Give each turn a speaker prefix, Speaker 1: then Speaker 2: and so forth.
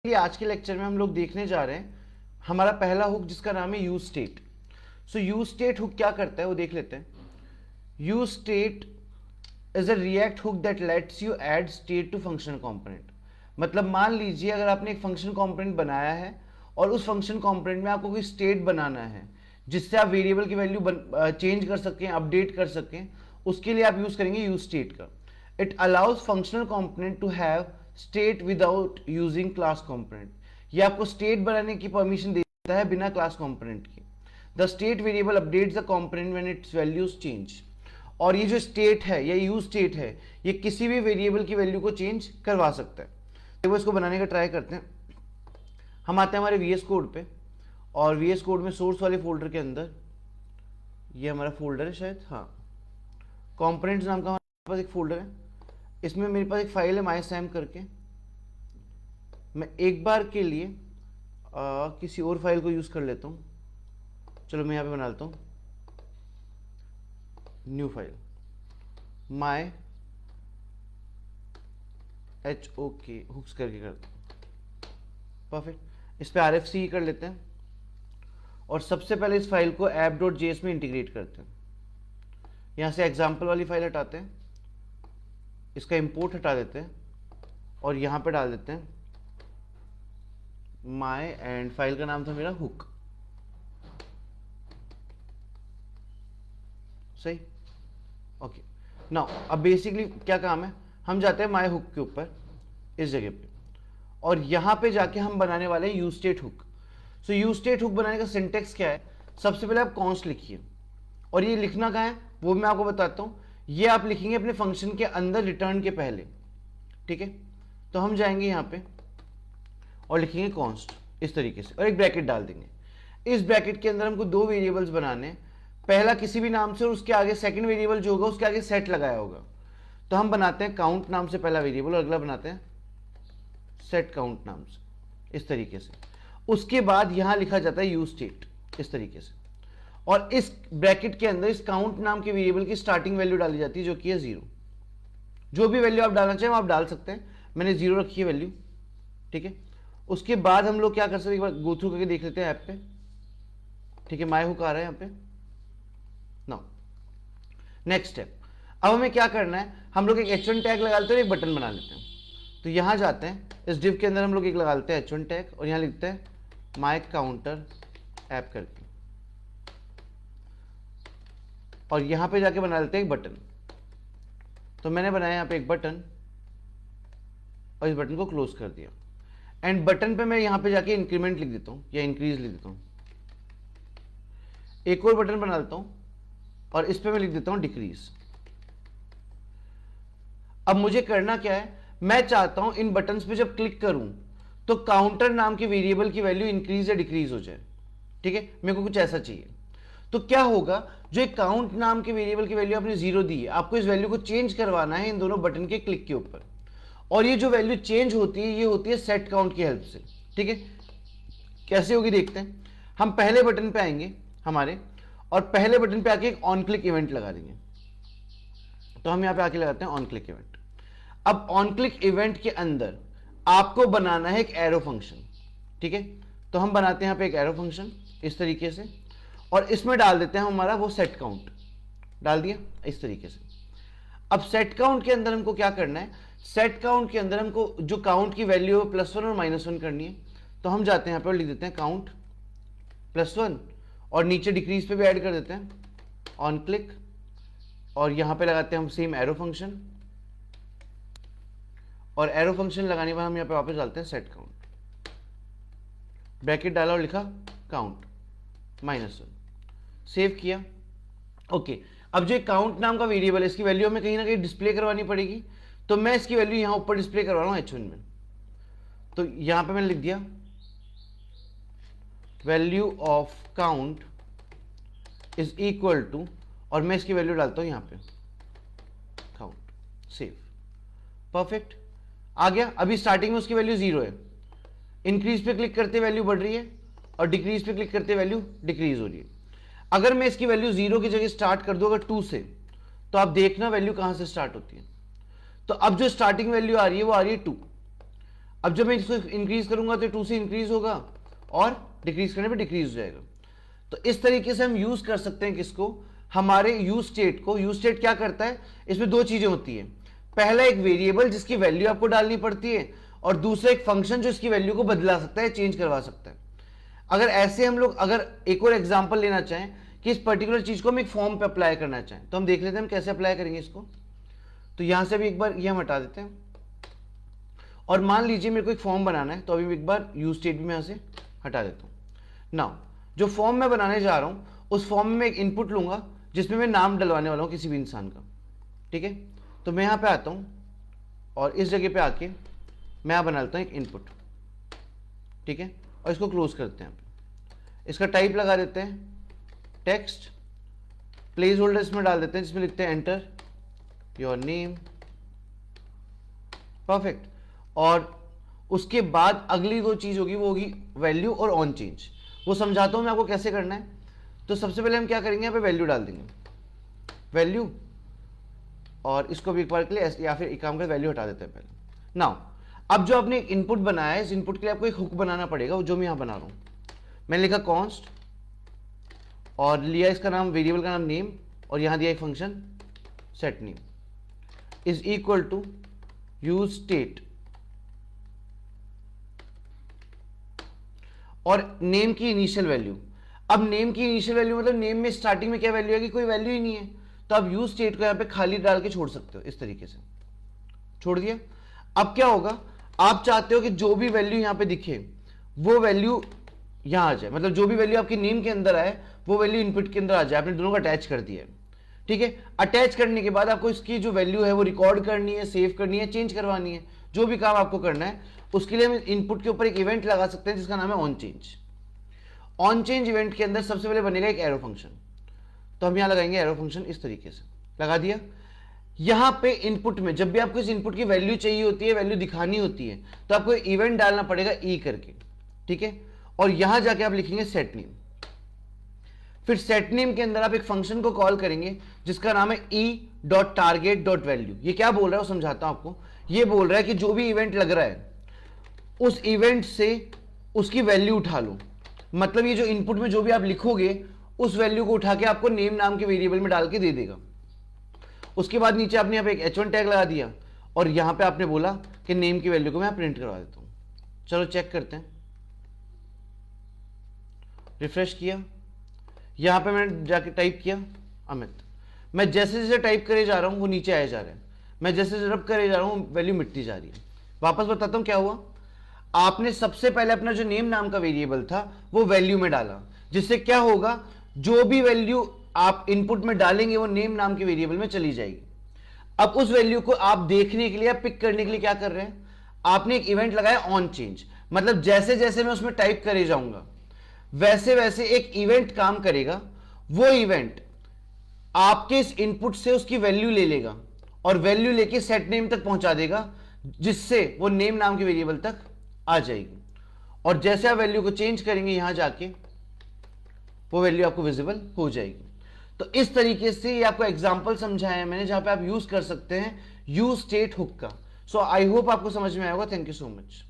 Speaker 1: ये आज के लेक्चर में हम लोग देखने जा रहे हैं हमारा पहला हुक जिसका नाम है use state. So use state hook क्या करता है वो देख लेते हैं। Use state is a React hook that lets you add state to functional component. मतलब मान लीजिए अगर आपने एक फंक्शन कंपोनेंट बनाया है और उस फंक्शन कंपोनेंट में आपको कोई स्टेट बनाना है जिससे आप वेरिएबल की वैल्यू चेंज कर सकें, अपडेट कर सकें, उसके लिए आप यूज करेंगे यूज स्टेट का। It allows functional component to have state without using class component. ये आपको स्टेट बनाने की परमिशन देता है बिना क्लास कंपोनेंट की। The state variable updates the component when its values change. और ये जो स्टेट है या यूज स्टेट है ये किसी भी वेरिएबल की वैल्यू को चेंज करवा सकता है। तो इसको बनाने का ट्राई करते हैं। हम आते हैं हमारे वीएस कोड पे और वीएस कोड में सोर्स वाले फोल्डर के अंदर ये हमारा फोल्डर है शायद, हाँ, कंपोनेंट्स नाम का हमारे पास एक फोल्डर है। इसमें मेरे पास एक फाइल है माईसैम करके। मैं एक बार के लिए किसी और फाइल को यूज़ कर लेता हूँ। चलो मैं यहाँ पे बना लेता हूँ new file my HOK hooks करके करता हूँ। परफेक्ट। इस पर RFC कर लेते हैं और सबसे पहले इस फाइल को app.js में इंटीग्रेट करते हैं। यहाँ से एग्जाम्पल वाली फाइल हटाते हैं, इसका इंपोर्ट हटा देते हैं और यहाँ पे डाल देते हैं माई एंड फाइल का नाम था मेरा हुक। सही, ओके। नाउ अब बेसिकली क्या काम है, हम जाते हैं माई हुक के ऊपर इस जगह पे और यहाँ पे जाके हम बनाने वाले हैं यूज स्टेट हुक। सो यूज स्टेट हुक बनाने का सिंटेक्स क्या है, सबसे पहले आप कॉन्स्ट लिखिए और ये लिखना कहाँ है वो मैं आपको बताता हूँ। ये आप लिखेंगे अपने फंक्शन के अंदर रिटर्न के पहले, ठीक है। तो हम जाएंगे यहाँ पे और लिखेंगे कॉन्स्ट इस तरीके से और एक ब्रैकेट डाल देंगे। इस ब्रैकेट के अंदर हमको दो वेरिएबल्स बनाने हैं, पहला किसी भी नाम से और उसके आगे सेकंड वेरिएबल जो होगा उसके आगे सेट लगाया होगा। तो हम बनाते हैं काउंट नाम से पहला वेरिएबल और अगला बनाते हैं सेट काउंट नाम से इस तरीके से। उसके बाद यहां लिखा जाता है यूज स्टेट इस तरीके से और इस ब्रैकेट के अंदर इस काउंट नाम के वेरिएबल की स्टार्टिंग वैल्यू डाली जाती है जो कि है 0। जो भी वैल्यू आप डालना चाहें आप डाल सकते हैं, मैंने 0 रखी है वैल्यू, ठीक है। उसके बाद हम लोग क्या कर सकते हैं, एक बार गो थ्रू करके देख लेते हैं ऐप पे, ठीक है। माई हुक आ रहा है यहाँ पे। नाउ नेक्स्ट स्टेप, अब हमें क्या करना है, हम लोग एक h1 टैग लगा लेते हैं और एक बटन बना लेते हैं। तो यहां जाते हैं इस डिव के अंदर हम लोग एक लगा लेते हैं h1 टैग और यहां लिखते हैं माई काउंटर ऐप करके और यहां पे जाके बना लेते हैं एक बटन। तो मैंने बनाया यहां पे एक बटन और इस बटन को क्लोज कर दिया एंड बटन पे मैं यहां पे जाके इंक्रीमेंट लिख देता हूं या इंक्रीज लिख देता हूं। एक और बटन बना लेता हूं और इस पे मैं लिख देता हूं डिक्रीज। अब मुझे करना क्या है, मैं चाहता हूं इन बटन्स पे जब क्लिक करूं तो काउंटर नाम के वेरिएबल की वैल्यू इंक्रीज या डिक्रीज हो जाए, ठीक है। मेरे को कुछ ऐसा चाहिए। तो क्या होगा, जो एक काउंट नाम के वेरिएबल की वैल्यू आपने 0 दी है, आपको इस वैल्यू को चेंज करवाना है इन दोनों बटन के क्लिक के ऊपर और ये जो वैल्यू चेंज होती है ये होती है सेट काउंट की हेल्प से, ठीक है। कैसे होगी देखते हैं। हम पहले बटन पे आएंगे हमारे और पहले बटन पे आके एक ऑन क्लिक इवेंट लगा देंगे। तो हम यहां पे आके लगाते हैं ऑन क्लिक इवेंट। अब ऑन क्लिक इवेंट के अंदर आपको बनाना है एक एरो फंक्शन, ठीक है। तो हम बनाते हैं यहां पे एक एरो फंक्शन इस तरीके से और इसमें डाल देते हैं हमारा वो सेट काउंट, डाल दिया इस तरीके से। अब सेट काउंट के अंदर हमको क्या करना है, सेट काउंट के अंदर हमको जो काउंट की वैल्यू है +1 और -1 करनी है। तो हम जाते हैं यहाँ पे और लिख देते हैं काउंट +1 और नीचे डिक्रीज पे भी ऐड कर देते हैं ऑन क्लिक और यहां पे लगाते हैं हम सेम एरो फंक्शन और एरो फंक्शन लगाने के बाद हम यहां पे वापस डालते हैं सेट काउंट, ब्रैकेट डाला और लिखा काउंट -1, सेव किया, ओके। अब जो काउंट नाम का वेरिएबल है इसकी वैल्यू हमें कहीं ना कहीं डिस्प्ले करवानी पड़ेगी। तो मैं इसकी वैल्यू यहां ऊपर डिस्प्ले करवा रहा हूं h1 में। तो यहां पे मैंने लिख दिया value of count is equal to और मैं इसकी वैल्यू डालता हूं यहां पे काउंट, सेव, परफेक्ट, आ गया। अभी स्टार्टिंग में उसकी वैल्यू 0 है, इंक्रीज पे क्लिक करते वैल्यू बढ़ रही है और डिक्रीज पे क्लिक करते वैल्यू डिक्रीज हो रही है। अगर मैं इसकी वैल्यू 0 की जगह स्टार्ट कर दूं अगर 2 से, तो आप देखना वैल्यू कहां से स्टार्ट होती है। तो अब जो स्टार्टिंग वैल्यू आ रही है वो आ रही है 2। अब जब मैं इसको इंक्रीज करूंगा तो 2 से इंक्रीज होगा और डिक्रीज करने पे डिक्रीज हो जाएगा। तो इस तरीके से हम यूज कर सकते हैं किसको, हमारे यूज स्टेट को। यूज स्टेट क्या करता है, इसमें दो चीजें होती है, पहला एक वेरिएबल जिसकी वैल्यू आपको डालनी पड़ती है, और दूसरा एक फंक्शन जो इसकी वैल्यू को बदला सकता है, चेंज करवा सकता है। अगर ऐसे हम लोग अगर एक और एग्जांपल लेना चाहें कि इस पर्टिकुलर चीज को हम एक फॉर्म पे अप्लाई करना चाहें, तो हम देख लेते हैं हम कैसे अप्लाई करेंगे इसको। तो यहां से भी एक बार ये हम हटा देते हैं, और मान लीजिए मेरे को एक फॉर्म बनाना है, तो अभी एक बार यूज स्टेट भी मैं यहां से हटा देता हूं। नाउ जो फॉर्म मैं बनाने जा रहा हूं, उस फॉर्म में एक इनपुट लूंगा जिसमें मैं नाम डलवाने वाला हूं किसी भी इंसान का, ठीक है। तो मैं यहां पे आता हूं और इस जगह पे आके मैं यहां बना लेता हूं एक इनपुट, ठीक है, और इसको क्लोज करते हैं। इसका टाइप लगा देते हैं टेक्स्ट, प्लेस होल्डर इसमें डाल देते हैं जिसमें लिखते हैं एंटर योर नेम, परफेक्ट। और उसके बाद अगली दो चीज होगी, वो होगी वैल्यू और ऑन चेंज। वो समझाता हूं मैं आपको कैसे करना है। तो सबसे पहले हम क्या करेंगे, यहाँ पे वैल्यू डाल देंगे, वैल्यू, और इसको भी एक बार के लिए या फिर एक काम कर वैल्यू हटा देते हैं पहले। नाउ अब जो आपने एक इनपुट बनाया है, इस इनपुट के लिए आपको एक हुक बनाना पड़ेगा, जो मैं यहां बना रहा हूं। मैंने लिखा कॉन्स्ट और लिया इसका नाम, वेरिएबल का नाम नेम, और यहां दिया एक function set name is equal to use state, और नेम की इनिशियल वैल्यू। अब नेम की इनिशियल वैल्यू मतलब नेम में स्टार्टिंग में क्या वैल्यू है कि कोई वैल्यू ही नहीं है, तो आप यूज स्टेट को यहां पे खाली डाल के छोड़ सकते हो, इस तरीके से छोड़ दिया। अब क्या होगा, आप चाहते हो कि जो भी वैल्यू यहां पे दिखे वो वैल्यू यहां आ जाए, मतलब जो भी वैल्यू आपकी नेम के अंदर आए वो वैल्यू इनपुट के अंदर आ जाए। आपने दोनों को अटैच कर दिया है, ठीक है। अटैच करने के बाद आपको इसकी जो वैल्यू है वो रिकॉर्ड करनी है, सेव करनी है, चेंज करवानी है, जो भी काम आपको करना है उसके लिए हम इनपुट के ऊपर एक इवेंट लगा सकते हैं जिसका नाम है on change. On change event के अंदर सबसे पहले बनेगा एक एरो फंक्शन, तो हम यहां लगाएंगे एरो फंक्शन, इस तरीके से लगा दिया। यहां पे इनपुट में जब भी आपको इस इनपुट की वैल्यू चाहिए होती है, वैल्यू दिखानी होती है, तो आपको इवेंट डालना पड़ेगा ई करके, ठीक है। और यहां जाके आप लिखेंगे सेट नेम। फिर सेट नेम के अंदर आप एक फंक्शन को कॉल करेंगे जिसका नाम है e.target.value। ये क्या बोल रहा है वो समझाता हूं आपको। ये बोल रहा है कि जो भी इवेंट लग रहा है उस इवेंट से उसकी वैल्यू उठा लो, मतलब ये जो इनपुट में जो भी आप लिखोगे उस वैल्यू को उठा के आपको नेम नाम के वेरिएबल में डाल के दे देगा। उसके बाद नीचे आपने यहाँ पे एक h1 टैग लगा दिया, और यहां पे आपने बोला कि नेम की वैल्यू को मैं प्रिंट करवा देता हूं। चलो चेक करते हैं, रिफ्रेश किया, यहां पे मैंने जाके टाइप किया अमित। मैं जैसे जैसे टाइप करे जा रहा हूं वो नीचे आया जा रहा है, मैं जैसे रब करे जा रहा हूं वैल्यू मिटती जा रही है। वापस बताता हूं क्या हुआ। आपने सबसे पहले अपना जो नेम नाम का वेरिएबल था वो वैल्यू में डाला, जिससे क्या होगा, जो भी वैल्यू आप इनपुट में डालेंगे वो नेम नाम के वेरिएबल में चली जाएगी। अब उस वैल्यू को आप देखने के लिए, पिक करने के लिए क्या कर रहे हैं, आपने एक इवेंट लगाया ऑन चेंज, मतलब जैसे जैसे मैं उसमें टाइप करे जाऊंगा वैसे वैसे एक इवेंट काम करेगा। वो इवेंट आपके इस इनपुट से उसकी वैल्यू ले लेगा और वैल्यू लेके सेट नेम तक पहुंचा देगा, जिससे वो नेम नाम के वेरिएबल तक आ जाएगी। और जैसे आप वैल्यू को चेंज करेंगे यहां जाके वो वैल्यू आपको विजिबल हो जाएगी। तो इस तरीके से ये आपको एग्जांपल समझाया है मैंने जहां पे आप यूज कर सकते हैं यूज स्टेट हुक का। सो आई होप आपको समझ में आया होगा। Thank you so much.